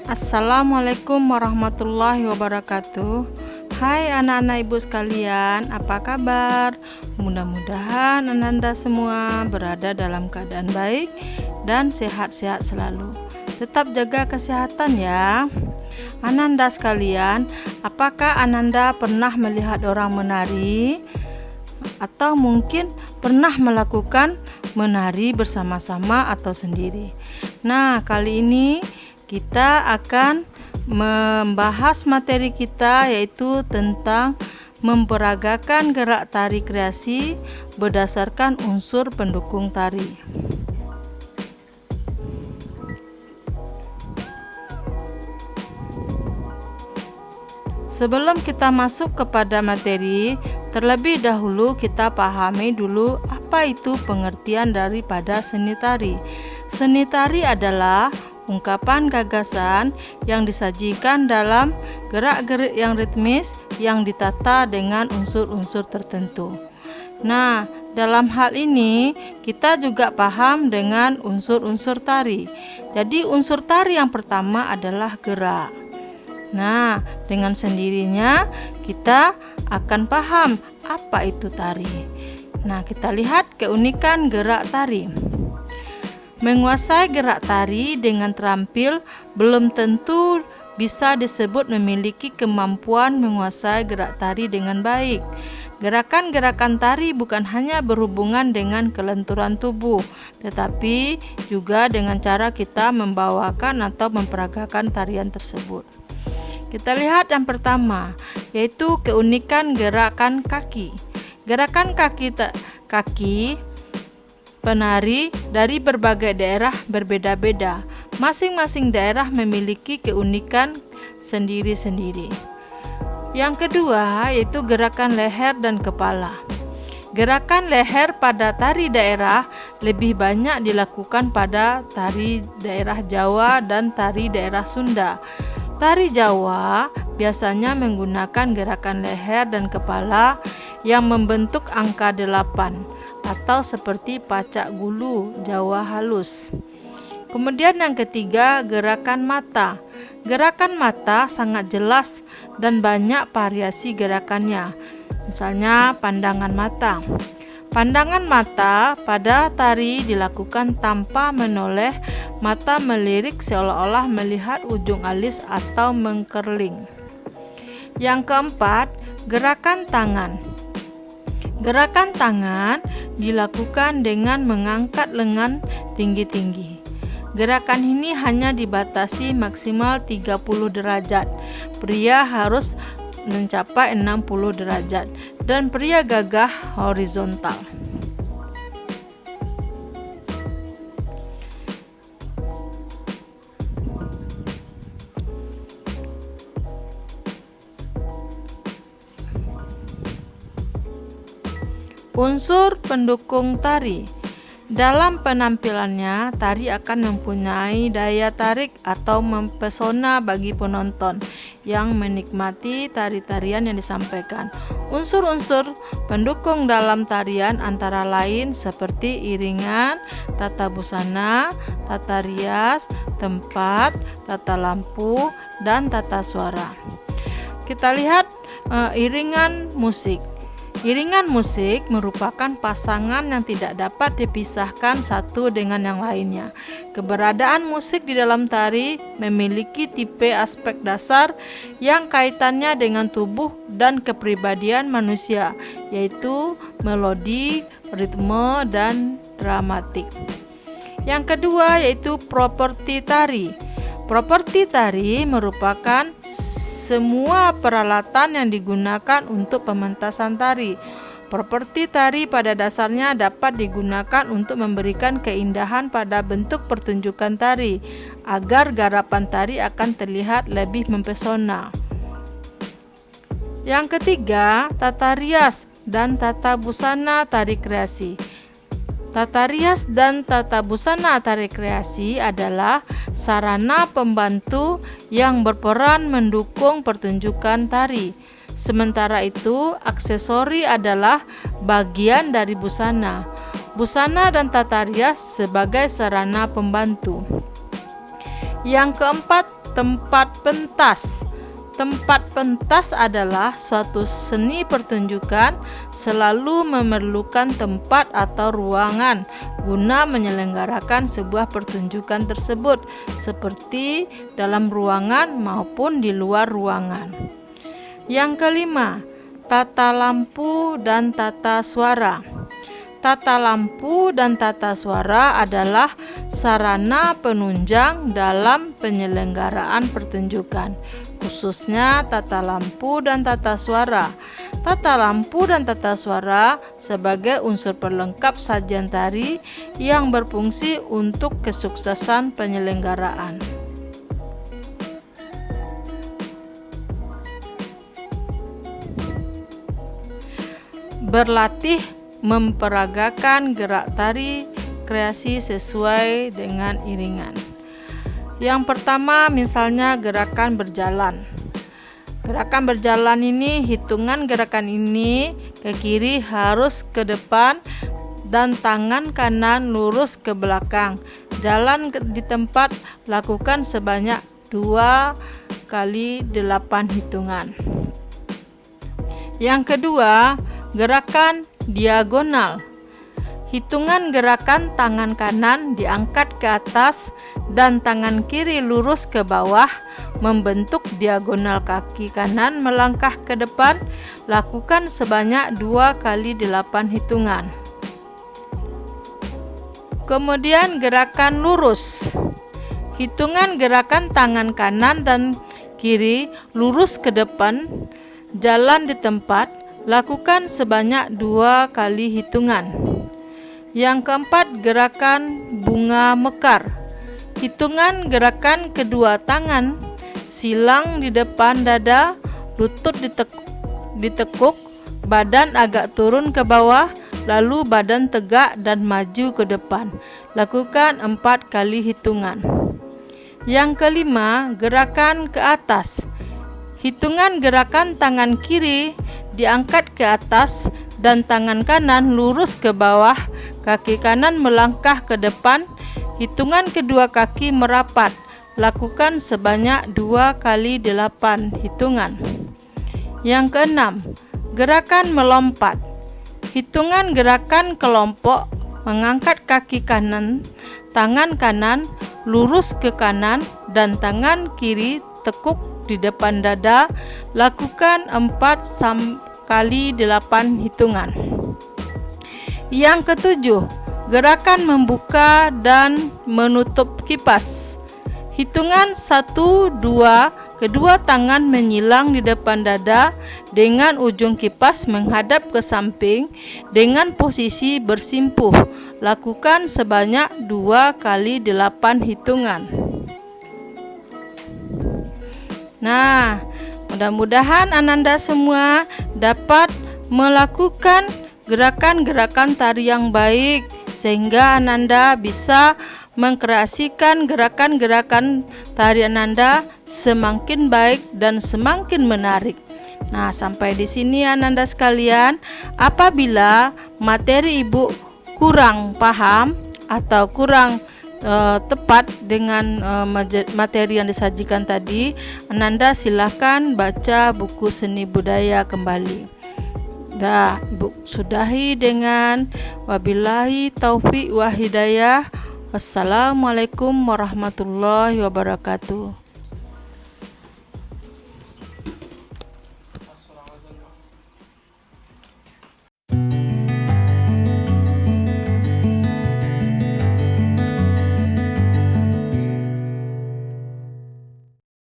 Assalamualaikum warahmatullahi wabarakatuh. Hai anak-anak ibu sekalian, apa kabar? Mudah-mudahan Ananda semua berada dalam keadaan baik dan sehat-sehat selalu. Tetap jaga kesehatan ya. Ananda sekalian, apakah Ananda pernah melihat orang menari? Atau mungkin pernah melakukan menari bersama-sama atau sendiri? Nah, kali ini kita akan membahas materi kita, yaitu tentang memperagakan gerak tari kreasi berdasarkan unsur pendukung tari. Sebelum kita masuk kepada materi, terlebih dahulu kita pahami dulu apa itu pengertian daripada seni tari. Seni tari adalah ungkapan gagasan yang disajikan dalam gerak-gerik yang ritmis yang ditata dengan unsur-unsur tertentu. Nah, dalam hal ini kita juga paham dengan unsur-unsur tari. Jadi unsur tari yang pertama adalah gerak. Nah, dengan sendirinya kita akan paham apa itu tari. Nah, kita lihat keunikan gerak tari. Menguasai gerak tari dengan terampil belum tentu bisa disebut memiliki kemampuan menguasai gerak tari dengan baik. Gerakan-gerakan tari bukan hanya berhubungan dengan kelenturan tubuh, tetapi juga dengan cara kita membawakan atau memperagakan tarian tersebut. Kita lihat yang pertama, yaitu keunikan gerakan kaki. Gerakan kaki penari dari berbagai daerah berbeda-beda. Masing-masing daerah memiliki keunikan sendiri-sendiri. Yang kedua yaitu gerakan leher dan kepala. Gerakan leher pada tari daerah lebih banyak dilakukan pada tari daerah Jawa dan tari daerah Sunda. Tari Jawa biasanya menggunakan gerakan leher dan kepala yang membentuk angka 8 atau seperti pacak gulu Jawa halus. Kemudian yang ketiga, gerakan mata. Gerakan mata sangat jelas dan banyak variasi gerakannya. Misalnya pandangan mata. Pandangan mata pada tari dilakukan tanpa menoleh, mata melirik seolah-olah melihat ujung alis atau mengkerling. Yang keempat, gerakan tangan. Gerakan tangan dilakukan dengan mengangkat lengan tinggi-tinggi. Gerakan ini hanya dibatasi maksimal 30 derajat. Pria harus mencapai 60 derajat dan pria gagah horizontal. Unsur pendukung tari. Dalam penampilannya, tari akan mempunyai daya tarik atau mempesona bagi penonton yang menikmati tari-tarian yang disampaikan. Unsur-unsur pendukung dalam tarian antara lain seperti iringan, tata busana, tata rias, tempat, tata lampu, dan tata suara. Kita lihat iringan musik. Iringan musik merupakan pasangan yang tidak dapat dipisahkan satu dengan yang lainnya. Keberadaan musik di dalam tari memiliki tipe aspek dasar yang kaitannya dengan tubuh dan kepribadian manusia, yaitu melodi, ritme, dan dramatik. Yang kedua yaitu properti tari. Properti tari merupakan semua peralatan yang digunakan untuk pementasan tari. Properti tari pada dasarnya dapat digunakan untuk memberikan keindahan pada bentuk pertunjukan tari, agar garapan tari akan terlihat lebih mempesona. Yang ketiga, tata rias dan tata busana tari kreasi. Tata rias dan tata busana tari kreasi adalah sarana pembantu yang berperan mendukung pertunjukan tari. Sementara itu, aksesori adalah bagian dari busana. Busana dan tata rias sebagai sarana pembantu. Yang keempat, Tempat pentas. Tempat pentas adalah suatu seni pertunjukan selalu memerlukan tempat atau ruangan guna menyelenggarakan sebuah pertunjukan tersebut, seperti dalam ruangan maupun di luar ruangan. Yang kelima, tata lampu dan tata suara. Tata lampu dan tata suara adalah sarana penunjang dalam penyelenggaraan pertunjukan, khususnya tata lampu dan tata suara. Tata lampu dan tata suara sebagai unsur pelengkap sajian tari yang berfungsi untuk kesuksesan penyelenggaraan. Berlatih memperagakan gerak tari kreasi sesuai dengan iringan. Yang pertama, misalnya gerakan berjalan. Gerakan berjalan ini, hitungan gerakan ini ke kiri harus ke depan dan tangan kanan lurus ke belakang. Jalan di tempat lakukan sebanyak 2 kali 8 hitungan. Yang kedua, gerakan diagonal. Hitungan gerakan tangan kanan diangkat ke atas dan tangan kiri lurus ke bawah membentuk diagonal. Kaki kanan melangkah ke depan, lakukan sebanyak 2 kali 8 hitungan. Kemudian gerakan lurus. Hitungan gerakan tangan kanan dan kiri lurus ke depan, jalan di tempat, lakukan sebanyak 2 kali hitungan. Yang keempat, gerakan bunga mekar. Hitungan gerakan kedua tangan, silang di depan dada, lutut ditekuk, badan agak turun ke bawah, lalu badan tegak dan maju ke depan. Lakukan 4 kali hitungan. Yang kelima, gerakan ke atas. Hitungan gerakan tangan kiri diangkat ke atas dan tangan kanan lurus ke bawah, kaki kanan melangkah ke depan, hitungan kedua kaki merapat, lakukan sebanyak 2 kali 8 hitungan. Yang keenam, gerakan melompat. Hitungan gerakan kelompok, mengangkat kaki kanan, tangan kanan lurus ke kanan dan tangan kiri tekuk di depan dada, lakukan 4 kali 8 hitungan. Yang ketujuh, gerakan membuka dan menutup kipas. Hitungan 1, 2, kedua tangan menyilang di depan dada dengan ujung kipas menghadap ke samping dengan posisi bersimpuh. Lakukan sebanyak 2 kali 8 hitungan. Nah, mudah-mudahan Ananda semua dapat melakukan gerakan-gerakan tari yang baik sehingga Ananda bisa mengkreasikan gerakan-gerakan tari Ananda semakin baik dan semakin menarik. Nah, sampai di sini Ananda sekalian, apabila materi Ibu kurang paham atau kurang tepat dengan materi yang disajikan tadi, Ananda silahkan baca buku seni budaya kembali. Ibu sudahi dengan wabillahi taufiq wa hidayah. Wassalamualaikum warahmatullahi wabarakatuh.